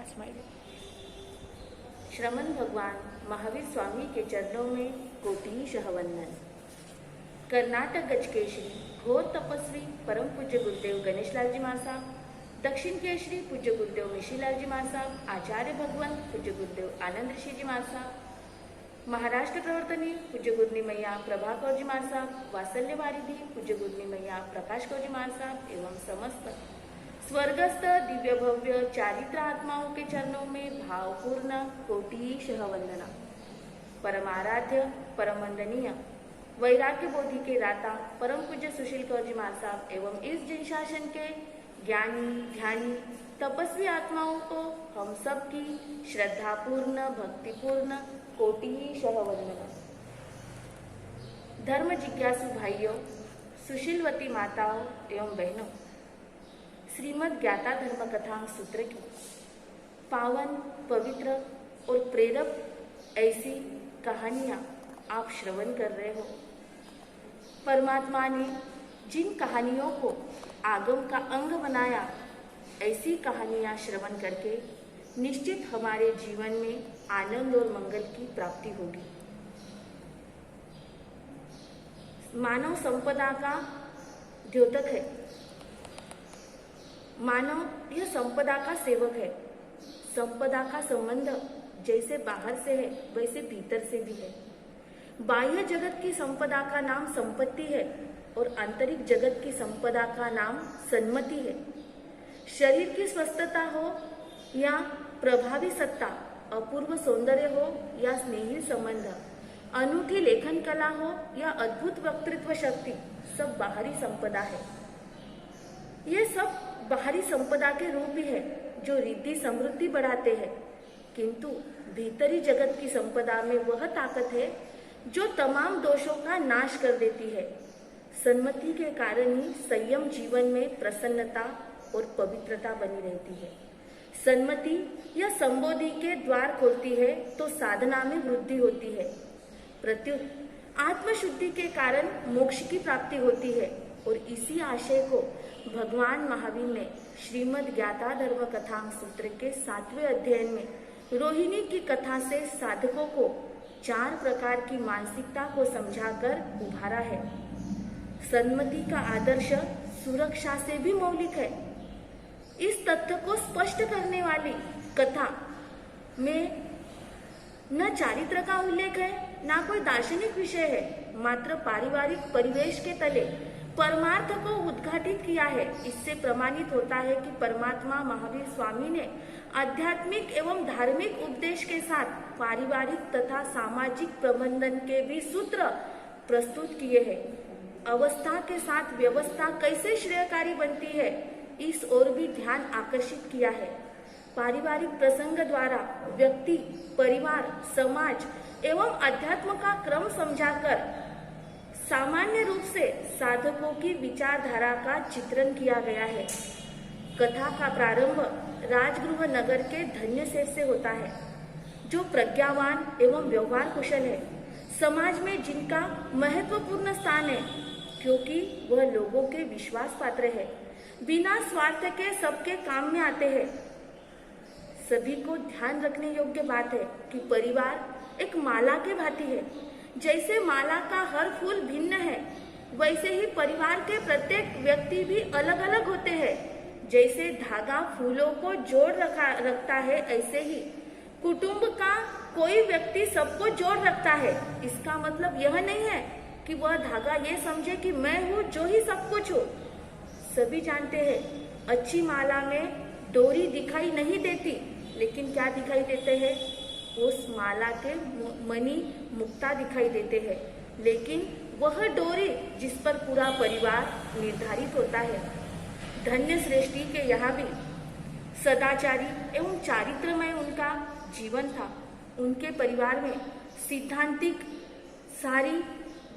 Smiling. श्रमण भगवान महावीर स्वामी के चरणों में कोटिशः वंदन। कर्नाटक गज केशरी घोर तपस्वी परम पूज्य गुरुदेव गणेश लाल जी महाराज साहब, दक्षिण केशरी पूज्य गुरुदेव मिशीलाल जी महाराज साहब, आचार्य भगवान पूज्य गुरुदेव आनंद ऋषि जी महाराज साहब, महाराष्ट्र प्रवर्तनी पूज्य गुरुनी मैया प्रभा कौर जी महाराज साहब, वात्सल्य वारिधि पूज्य गुरुनी मैया प्रकाश कौर जी महाराज साहब एवं समस्त स्वर्गस्थ दिव्य भव्य चारित्र आत्माओं के चरणों में भावपूर्ण कोटिशः वंदना। परमाराध्य परम वंदनीय वैराग्य बोधि के दाता परम पूज्य सुशील कौर जी महाराज साहब एवं इस जन शासन के ज्ञानी ध्यानी तपस्वी आत्माओं को हम सब की श्रद्धापूर्ण भक्तिपूर्ण कोटिशः वंदना। धर्म जिज्ञासु भाइयों, सुशीलवती माताओं एवं बहनों, श्रीमद् ज्ञाता धर्म कथा सूत्र की पावन पवित्र और प्रेरक ऐसी कहानियां आप श्रवण कर रहे हो। परमात्मा ने जिन कहानियों को आगम का अंग बनाया, ऐसी कहानियां श्रवण करके निश्चित हमारे जीवन में आनंद और मंगल की प्राप्ति होगी। मानव संपदा का द्योतक है, मानव यह संपदा का सेवक है। संपदा का संबंध जैसे बाहर से है वैसे भीतर से भी है। बाह्य जगत की संपदा का नाम संपत्ति है और आंतरिक जगत की संपदा का नाम सन्मति है। शरीर की स्वस्थता हो या प्रभावी सत्ता, अपूर्व सौंदर्य हो या स्नेही संबंध, अनूठी लेखन कला हो या अद्भुत वक्तृत्व शक्ति, सब बाहरी संपदा है। ये सब बाहरी संपदा के रूप ही है जो रिद्धि समृद्धि बढ़ाते हैं, किंतु भीतरी जगत की संपदा में वह ताकत है जो तमाम दोषों का नाश कर देती है। सन्मति के कारण ही संयम जीवन में प्रसन्नता और पवित्रता बनी रहती है। सन्मति या संबोधि के द्वार खोलती है तो साधना में वृद्धि होती है। प्रत्युत आत्मशुद्धि के कारण मोक्ष की प्राप्ति होती है और इसी आशय को भगवान महावीर ने श्रीमद् ज्ञाता धर्म कथा सूत्र के 7वें अध्याय में रोहिणी की कथा से साधकों को 4 प्रकार की मानसिकता को समझाकर उभारा है। सन्मति का आदर्श सुरक्षा से भी मौलिक है। इस तथ्य को स्पष्ट करने वाली कथा में न चारित्र का उल्लेख है, न कोई दार्शनिक विषय है, मात्र पारिवारिक परिवेश के तले परमार्थ को उद्घाटित किया है। इससे प्रमाणित होता है कि परमात्मा महावीर स्वामी ने आध्यात्मिक एवं धार्मिक उपदेश के साथ पारिवारिक तथा सामाजिक प्रबंधन के भी सूत्र प्रस्तुत किए हैं। अवस्था के साथ व्यवस्था कैसे श्रेयकारी बनती है, इस ओर भी ध्यान आकर्षित किया है। पारिवारिक प्रसंग द्वारा व्यक्ति, परिवार, समाज एवं अध्यात्म का क्रम समझाकर सामान्य रूप से साधकों की विचारधारा का चित्रण किया गया है। कथा का प्रारंभ राजगृह नगर के धन्य सेठ से होता है, जो प्रज्ञावान एवं व्यवहार कुशल है, समाज में जिनका महत्वपूर्ण स्थान है क्योंकि वह लोगों के विश्वास पात्र है, बिना स्वार्थ के सबके काम में आते हैं। सभी को ध्यान रखने योग्य बात है कि परिवार एक माला के भांति है। जैसे माला का हर फूल भिन्न है, वैसे ही परिवार के प्रत्येक व्यक्ति भी अलग अलग होते हैं। जैसे धागा फूलों को जोड़ रखता है, ऐसे ही कुटुंब का कोई व्यक्ति सबको जोड़ रखता है। इसका मतलब यह नहीं है कि वह धागा ये समझे कि मैं हूँ जो ही सब कुछ हूँ। सभी जानते हैं अच्छी माला में डोरी दिखाई नहीं देती, लेकिन क्या दिखाई देते हैं? उस माला के मणि मुक्ता दिखाई देते हैं, लेकिन वह डोरी जिस पर पूरा परिवार निर्धारित होता है। धन्य श्रेष्ठी के यहाँ भी सदाचारी एवं चारित्रमय उनका जीवन था। उनके परिवार में सिद्धांतिक सारी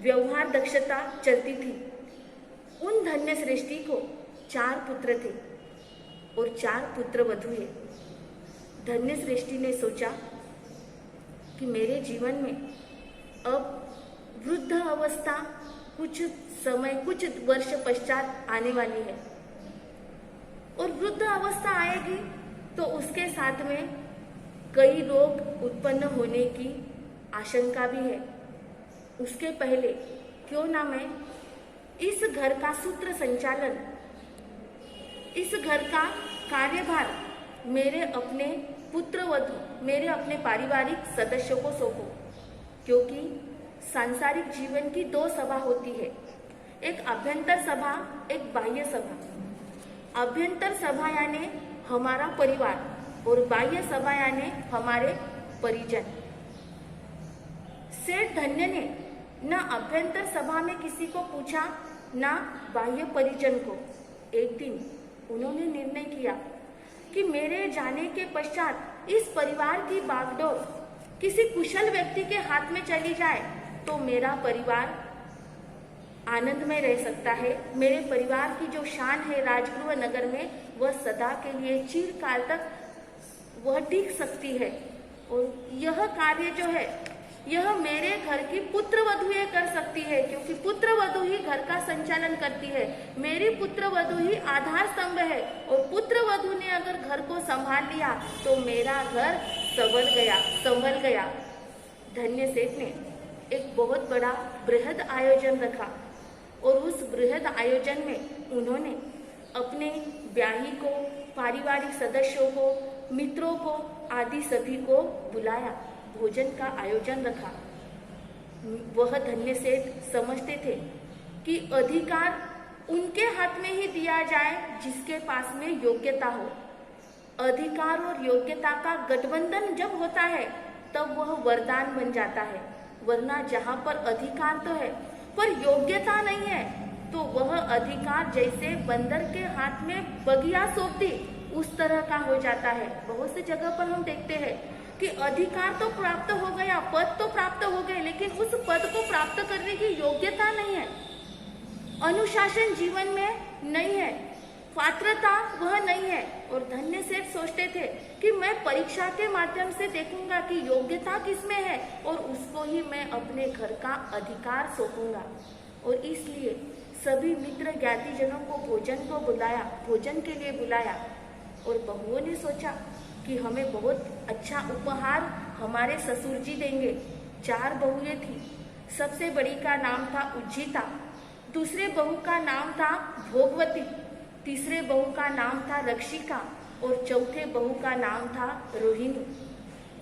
व्यवहार दक्षता चलती थी। उन धन्य श्रेष्ठी को 4 पुत्र थे और 4 पुत्र वधुए। धन्य श्रेष्ठी ने सोचा कि मेरे जीवन में अब वृद्ध अवस्था कुछ समय कुछ वर्ष पश्चात आने वाली है और वृद्ध अवस्था आएगी तो उसके साथ में कई रोग उत्पन्न होने की आशंका भी है। उसके पहले क्यों ना मैं इस घर का सूत्र संचालन, इस घर का कार्यभार मेरे अपने पुत्र वधू, मेरे अपने पारिवारिक सदस्यों को सौंपो, क्योंकि सांसारिक जीवन की दो सभा होती है, एक अभ्यंतर सभा, एक बाह्य सभा। अभ्यंतर सभा यानी हमारा परिवार और बाह्य सभा यानी हमारे परिजन। सेठ धन्य ने न अभ्यंतर सभा में किसी को पूछा, न बाह्य परिजन को। एक दिन उन्होंने निर्णय किया कि मेरे जाने के पश्चात इस परिवार की बागडोर किसी कुशल व्यक्ति के हाथ में चली जाए तो मेरा परिवार आनंद में रह सकता है। मेरे परिवार की जो शान है राजगृह नगर में, वह सदा के लिए चिरकाल तक वह टिक सकती है। और यह कार्य जो है, यह मेरे घर की पुत्र वधू ये कर सकती है, क्योंकि पुत्र वधू ही घर का संचालन करती है। मेरी पुत्र वधू ही आधार स्तंभ है, और पुत्र वधू ने अगर घर को संभाल लिया तो मेरा घर संभल गया। धन्य सेठ ने एक बहुत बड़ा बृहद आयोजन रखा, और उस बृहद आयोजन में उन्होंने अपने ब्याही को, पारिवारिक सदस्यों को, मित्रों को आदि सभी को बुलाया, भोजन का आयोजन रखा। वह धन्य सेठ समझते थे कि अधिकार उनके हाथ में ही दिया जाए जिसके पास में योग्यता हो। अधिकार और योग्यता का गठबंधन जब होता है तब वह वरदान बन जाता है, वरना जहाँ पर अधिकार तो है पर योग्यता नहीं है तो वह अधिकार जैसे बंदर के हाथ में बगिया सौंप दी उस तरह का हो जाता है। बहुत सी जगह पर हम देखते हैं कि अधिकार तो प्राप्त हो गया, पद तो प्राप्त हो गए, लेकिन उस पद को प्राप्त करने की योग्यता नहीं है, अनुशासन जीवन में नहीं है, पात्रता वह नहीं है। और धन्य सेठ सोचते थे कि मैं परीक्षा के माध्यम से देखूंगा कि योग्यता किसमें है और उसको ही मैं अपने घर का अधिकार सौंपूंगा। और इसलिए सभी मित्र ज्ञातिजनों को भोजन के लिए बुलाया, और बहुओं ने सोचा कि हमें बहुत अच्छा उपहार हमारे ससुर जी देंगे। 4 बहुएं थी। सबसे बड़ी का नाम था उज्जिता, दूसरे बहू का नाम था भोगवती, तीसरे बहू का नाम था रक्षिका और चौथे बहू का नाम था रोहिणी।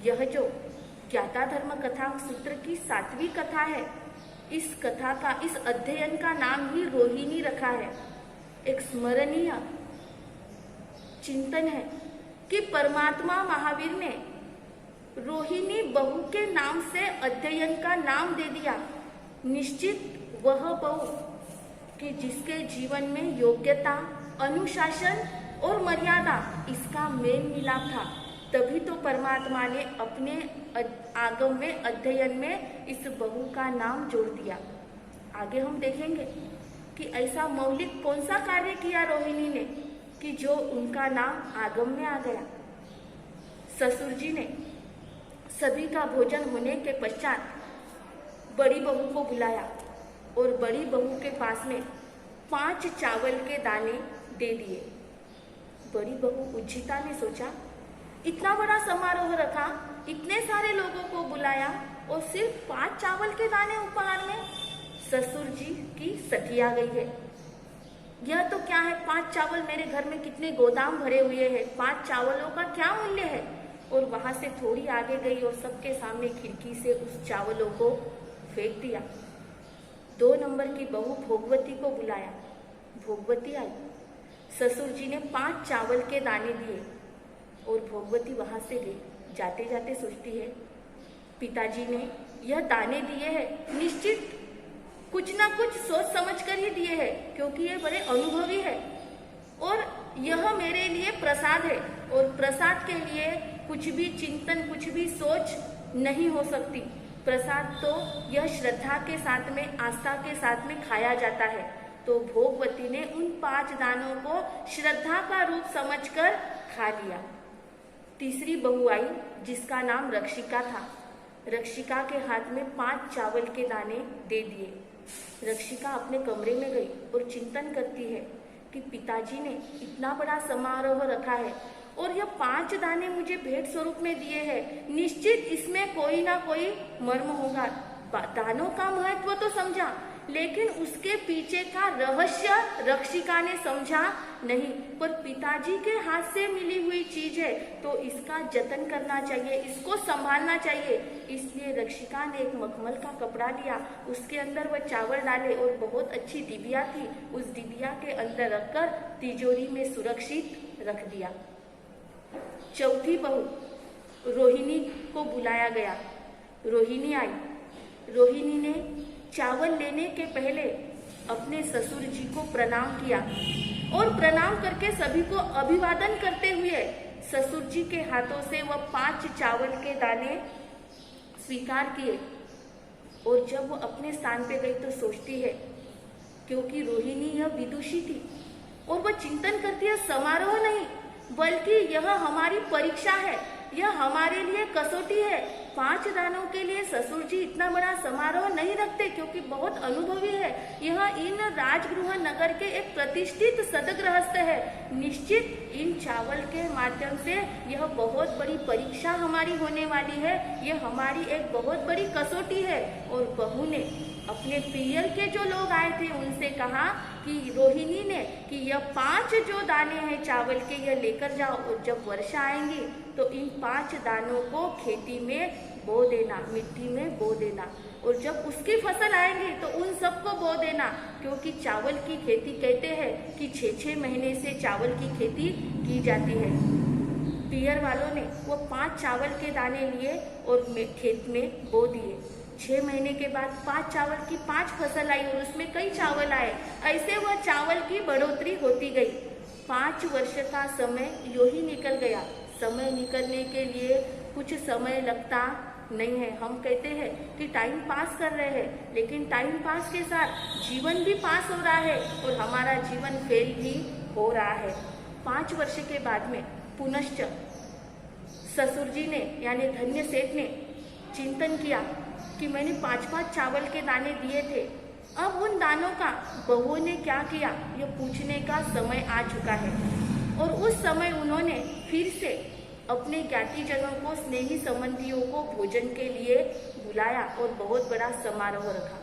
यह जो ज्ञाता धर्म कथा सूत्र की 7वीं कथा है, इस कथा का, इस अध्ययन का नाम ही रोहिणी रखा है। एक स्मरणीय चिंतन है कि परमात्मा महावीर ने रोहिणी बहू के नाम से अध्ययन का नाम दे दिया। निश्चित वह बहू कि जिसके जीवन में योग्यता, अनुशासन और मर्यादा इसका मेल मिलाप था, तभी तो परमात्मा ने अपने आगम में, अध्ययन में इस बहू का नाम जोड़ दिया। आगे हम देखेंगे कि ऐसा मौलिक कौन सा कार्य किया रोहिणी ने कि जो उनका नाम आगम में आ गया। ससुर जी ने सभी का भोजन होने के पश्चात बड़ी बहू को बुलाया और बड़ी बहू के पास में 5 चावल के दाने दे दिए। बड़ी बहू उज्जिता ने सोचा, इतना बड़ा समारोह रखा, इतने सारे लोगों को बुलाया और सिर्फ 5 चावल के दाने उपहार में। ससुर जी की सखी आ गई है। यह तो क्या है, 5 चावल, मेरे घर में कितने गोदाम भरे हुए हैं, 5 चावलों का क्या मूल्य है। और वहां से थोड़ी आगे गई और सबके सामने खिड़की से उस चावलों को फेंक दिया। 2 नंबर की बहू भोगवती को बुलाया। भोगवती आई। ससुर जी ने 5 चावल के दाने दिए और भोगवती वहां से गई। जाते जाते सोचती है, पिताजी ने यह दाने दिए हैं, निश्चित कुछ ना कुछ सोच समझ कर ही दिए हैं, क्योंकि ये बड़े अनुभवी है और यह मेरे लिए प्रसाद है। और प्रसाद के लिए कुछ भी चिंतन, कुछ भी सोच नहीं हो सकती। प्रसाद तो यह श्रद्धा के साथ में, आस्था के साथ में खाया जाता है। तो भोगवती ने उन 5 दानों को श्रद्धा का रूप समझकर खा लिया। तीसरी बहू आई जिसका नाम रक्षिका था। रक्षिका के हाथ में 5 चावल के दाने दे दिए। रक्षिका अपने कमरे में गई और चिंतन करती है कि पिताजी ने इतना बड़ा समारोह रखा है और यह 5 दाने मुझे भेंट स्वरूप में दिए हैं, निश्चित इसमें कोई ना कोई मर्म होगा। दानों का महत्व तो समझा, लेकिन उसके पीछे का रहस्य रक्षिका ने समझा नहीं। पर पिताजी के हाथ से मिली हुई चीज है तो इसका जतन करना चाहिए, इसको संभालना चाहिए। इसलिए रक्षिका ने एक मखमल का कपड़ा लिया, उसके अंदर वह चावल डाले और बहुत अच्छी डिबिया थी, उस डिबिया के अंदर रखकर तिजोरी में सुरक्षित रख दिया। चौथी बहू रोहिणी को बुलाया गया। रोहिणी आई। रोहिणी ने चावल लेने के पहले अपने ससुर जी को प्रणाम किया और प्रणाम करके सभी को अभिवादन करते हुए ससुर जी के हाथों से वह 5 चावल के दाने स्वीकार किए। और जब वो अपने स्थान पे गई तो सोचती है, क्योंकि रोहिणी यह विदुषी थी और वह चिंतन करती है समारोह नहीं बल्कि यह हमारी परीक्षा है, यह हमारे लिए कसौटी है। 5 दानों के लिए ससुर जी इतना बड़ा समारोह नहीं रखते क्योंकि बहुत अनुभवी है। यह इन राजगृह नगर के एक प्रतिष्ठित सदगृहस्थ है। निश्चित इन चावल के माध्यम से यह बहुत बड़ी परीक्षा हमारी होने वाली है, यह हमारी एक बहुत बड़ी कसौटी है। और बहू ने अपने पियर के जो लोग आए थे उनसे कहा कि रोहिणी ने कि यह 5 जो दाने हैं चावल के यह लेकर जाओ और जब वर्षा आएंगी तो इन 5 दानों को खेती में बो देना, मिट्टी में बो देना, और जब उसकी फसल आएंगी तो उन सबको बो देना। क्योंकि चावल की खेती कहते हैं कि 6-6 महीने से चावल की खेती की जाती है। पियर वालों ने वो 5 चावल के दाने लिए और खेत में बो दिए। 6 महीने के बाद 5 चावल की 5 फसल आई और उसमें कई चावल आए। ऐसे वह चावल की बढ़ोतरी होती गई। 5 वर्ष का समय यूं ही निकल गया। समय निकलने के लिए कुछ समय लगता नहीं है। हम कहते हैं कि टाइम पास कर रहे हैं, लेकिन टाइम पास के साथ जीवन भी पास हो रहा है और हमारा जीवन फेल भी हो रहा है। 5 वर्ष के बाद में पुनश्च ससुर जी ने यानी धन्य सेठ ने चिंतन किया कि मैंने 5-5 चावल के दाने दिए थे, अब उन दानों का बहुओं ने क्या किया ये पूछने का समय आ चुका है। और उस समय उन्होंने फिर से अपने ज्ञातिजनों को, स्नेही संबंधियों को भोजन के लिए बुलाया और बहुत बड़ा समारोह रखा।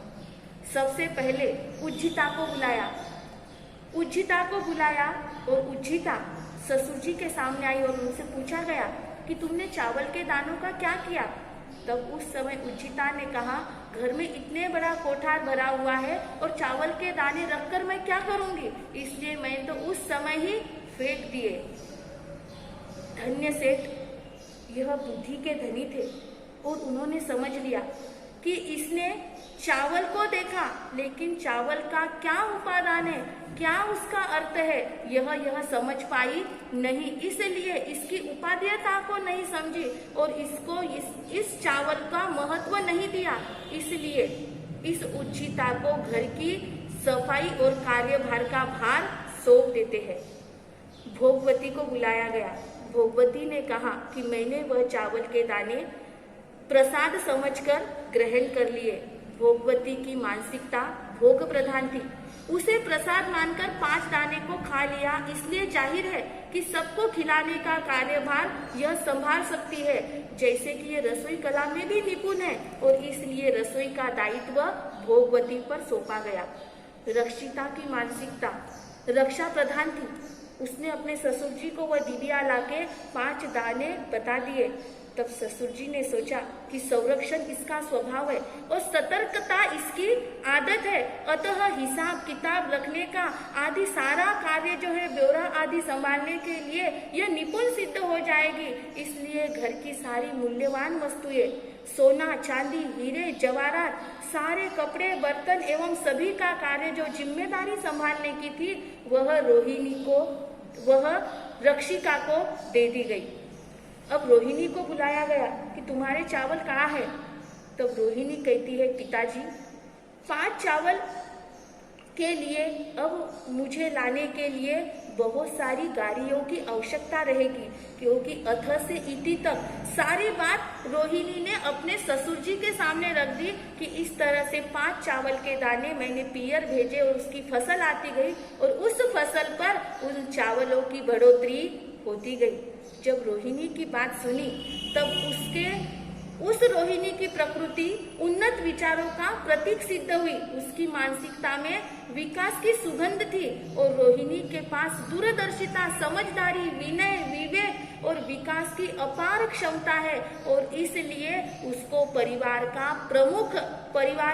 सबसे पहले उज्जिता को बुलाया। उज्जिता को बुलाया और उज्जिता ससुर जी के सामने आई और उनसे पूछा गया कि तुमने चावल के दानों का क्या किया। तब उस समय उज्जिता ने कहा, घर में इतने बड़ा कोठार भरा हुआ है और चावल के दाने रखकर मैं क्या करूंगी, इसलिए मैं तो उस समय ही फेंक दिए। धन्य सेठ यह बुद्धि के धनी थे और उन्होंने समझ लिया कि इसने चावल को देखा लेकिन चावल का क्या उपादान है, क्या उसका अर्थ है, यह समझ पाई नहीं, इसलिए इसकी उपादेयता को नहीं समझी और इसको इस चावल का महत्व नहीं दिया। इसलिए इस उज्जिता को घर की सफाई और कार्यभार का भार सौंप देते हैं। भोगवती को बुलाया गया। भोगवती ने कहा कि मैंने वह चावल के दाने प्रसाद समझकर ग्रहण कर लिए। भोगवती की मानसिकता भोग प्रधान थी। उसे प्रसाद मानकर 5 दाने को खा लिया, इसलिए जाहिर है कि सबको खिलाने का कार्यभार यह संभाल सकती है, जैसे कि ये रसोई कला में भी निपुण है और इसलिए रसोई का दायित्व भोगवती पर सौंपा गया। रक्षिता की मानसिकता रक्षा प्रधान थी। उसने अपने ससुर जी को वह डिबिया लाके 5 दाने बता दिए। तब ससुर जी ने सोचा कि संरक्षण इसका स्वभाव है और सतर्कता इसकी आदत है, अतः हिसाब किताब रखने का आदि सारा कार्य जो है ब्यौरा आदि संभालने के लिए यह निपुण सिद्ध हो जाएगी। इसलिए घर की सारी मूल्यवान वस्तुएं, सोना चांदी हीरे जवाहरात, सारे कपड़े बर्तन एवं सभी का कार्य जो जिम्मेदारी संभालने की थी वह रोहिणी को, वह रक्षिका को दे दी गई। अब रोहिणी को बुलाया गया कि तुम्हारे चावल कहाँ है। तब रोहिणी कहती है, पिताजी 5 चावल के लिए अब मुझे लाने के लिए बहुत सारी गाड़ियों की आवश्यकता रहेगी, क्योंकि अथ से इति तक सारी बात रोहिणी ने अपने ससुर जी के सामने रख दी कि इस तरह से 5 चावल के दाने मैंने पियर भेजे और उसकी फसल आती गई और उस फसल पर उन चावलों की बढ़ोतरी होती गई। जब रोहिणी की बात सुनी तब उस रोहिणी की प्रकृति उन्नत विचारों का प्रतीक सिद्ध हुई। उसकी मानसिकता में विकास की सुगंध थी और रोहिणी के पास दूरदर्शिता, समझदारी, विनय, विवेक और विकास की अपार क्षमता है और इसलिए उसको परिवार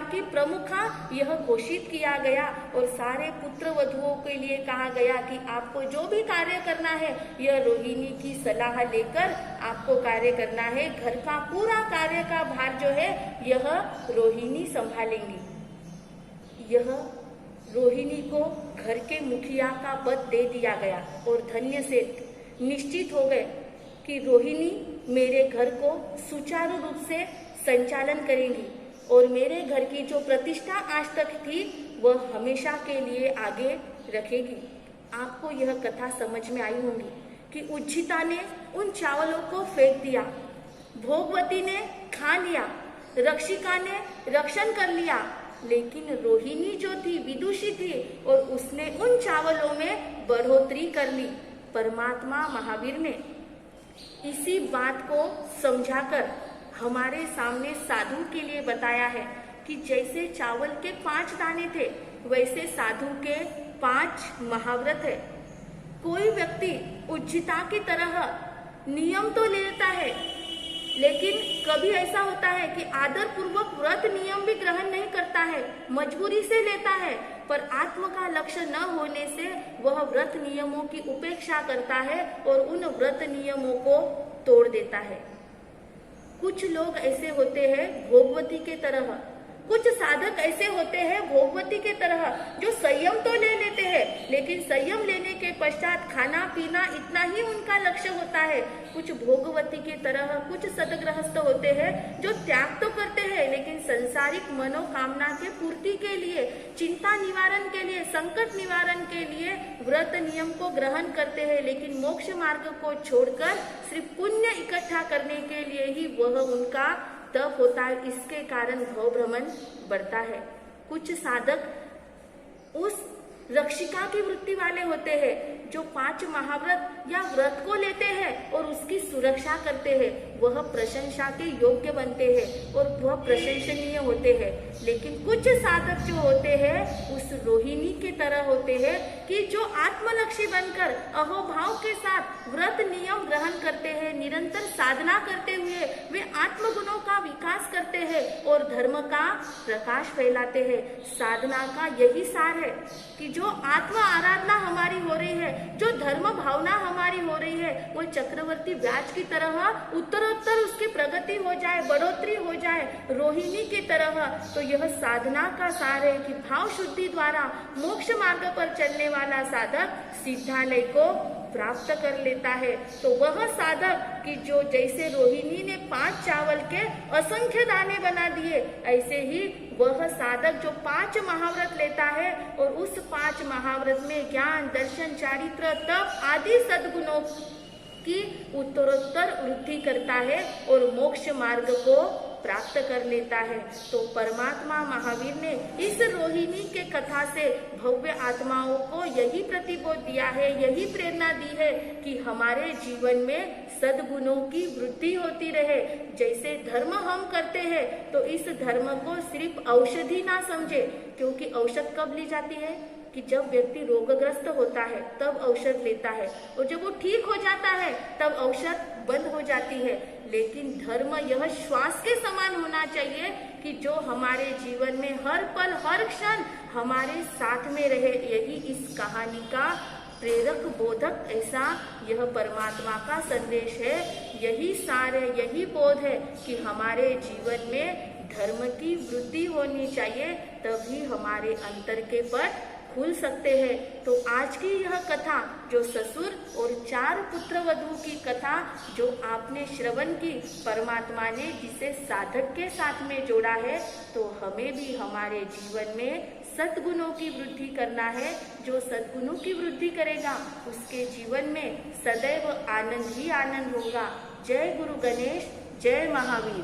की प्रमुखा यह घोषित किया गया और सारे पुत्र वधुओं के लिए कहा गया कि आपको जो भी कार्य करना है यह रोहिणी की सलाह लेकर आपको कार्य करना है। घर का पूरा कार्य का भार जो है यह रोहिणी संभालेंगी। यह रोहिणी को घर के मुखिया का पद दे दिया गया और धन्य से निश्चित हो गए कि रोहिणी मेरे घर को सुचारू रूप से संचालन करेंगी और मेरे घर की जो प्रतिष्ठा आज तक थी वह हमेशा के लिए आगे रखेगी। आपको यह कथा समझ में आई होगी कि उज्जिता ने उन चावलों को फेंक दिया, भोगवती ने खा लिया, रक्षिका ने रक्षण कर लिया, लेकिन रोहिणी जो थी विदुषी थी और उसने उन चावलों में बढ़ोतरी कर ली। परमात्मा महावीर ने इसी बात को समझाकर हमारे सामने साधु के लिए बताया है कि जैसे चावल के 5 दाने थे वैसे साधु के 5 महाव्रत है। कोई व्यक्ति उज्जिता की तरह नियम तो लेता है, लेकिन कभी ऐसा होता है कि आदर पूर्वक व्रत नियम भी ग्रहण नहीं करता है, मजबूरी से लेता है, पर आत्म का लक्ष्य न होने से वह व्रत नियमों की उपेक्षा करता है और उन व्रत नियमों को तोड़ देता है। कुछ लोग ऐसे होते हैं भोगवती के तरह, कुछ साधक ऐसे होते हैं भोगवती के तरह जो संयम तो ले लेते हैं, लेकिन संयम लेने के पश्चात खाना पीना इतना ही उनका लक्ष्य होता है। कुछ भोगवती के तरह कुछ सदगृहस्थ होते हैं जो त्याग तो करते हैं, लेकिन संसारिक मनोकामना के पूर्ति के लिए, चिंता निवारण के लिए, संकट निवारण के लिए व्रत नियम को ग्रहण करते हैं, लेकिन मोक्ष मार्ग को छोड़कर सिर्फ पुण्य इकट्ठा करने के लिए ही वह उनका तप होता है। इसके कारण भव भ्रमण बढ़ता है। कुछ साधक उस रक्षिका की वृत्ति वाले होते हैं जो 5 महाव्रत या व्रत को लेते हैं और उसकी सुरक्षा करते हैं, वह प्रशंसा के योग्य बनते हैं और वह प्रशंसनीय होते हैं। लेकिन कुछ साधक जो होते हैं उस रोहिणी के तरह होते हैं कि जो आत्मलक्षी बनकर अहोभाव के साथ व्रत नियम ग्रहण करते हैं, निरंतर साधना करते हुए वे आत्मगुणों का विकास करते हैं और धर्म का प्रकाश फैलाते हैं। साधना का यही सार है कि जो आत्म आराधना हमारी हो रही है, जो धर्म भावना हमारी हो रही है, वो चक्रवर्ती व्याज की तरह उत्तरोत्तर उसकी प्रगति हो जाए, बढ़ोतरी हो जाए रोहिणी की तरह। तो यह साधना का सार है कि भाव शुद्धि द्वारा मोक्ष मार्ग पर चलने वाला साधक सिद्धालय को प्राप्त कर लेता है। तो वह साधक कि जो जैसे रोहिणी ने 5 चावल के असंख्य दाने बना दिए, ऐसे ही वह साधक जो 5 महाव्रत लेता है और उस 5 महाव्रत में ज्ञान, दर्शन, चारित्र, तप आदि सद्गुणों की उत्तरोत्तर वृद्धि करता है और मोक्ष मार्ग को प्राप्त कर लेता है। तो परमात्मा महावीर ने इस रोहिणी के कथा से भव्य आत्माओं को यही प्रतिबोध दिया है, यही प्रेरणा दी है कि हमारे जीवन में सद्गुणों की वृद्धि होती रहे। जैसे धर्म हम करते हैं तो इस धर्म को सिर्फ औषधि ना समझे, क्योंकि औषध कब ली जाती है कि जब व्यक्ति रोगग्रस्त होता है तब औषध लेता है और जब वो ठीक हो जाता है तब औषध बंद हो जाती है। लेकिन धर्म यह श्वास के समान होना चाहिए कि जो हमारे जीवन में हर पल हर क्षण हमारे साथ में रहे। यही इस कहानी का प्रेरक बोधक, ऐसा यह परमात्मा का संदेश है, यही सार है, यही बोध है कि हमारे जीवन में धर्म की वृद्धि होनी चाहिए, तभी हमारे अंतर के पट खुल सकते हैं। तो आज की यह कथा जो ससुर और 4 पुत्र वधू की कथा जो आपने श्रवण की, परमात्मा ने जिसे साधक के साथ में जोड़ा है, तो हमें भी हमारे जीवन में सद्गुणों की वृद्धि करना है। जो सद्गुणों की वृद्धि करेगा उसके जीवन में सदैव आनंद ही आनंद होगा। जय गुरु गणेश, जय महावीर।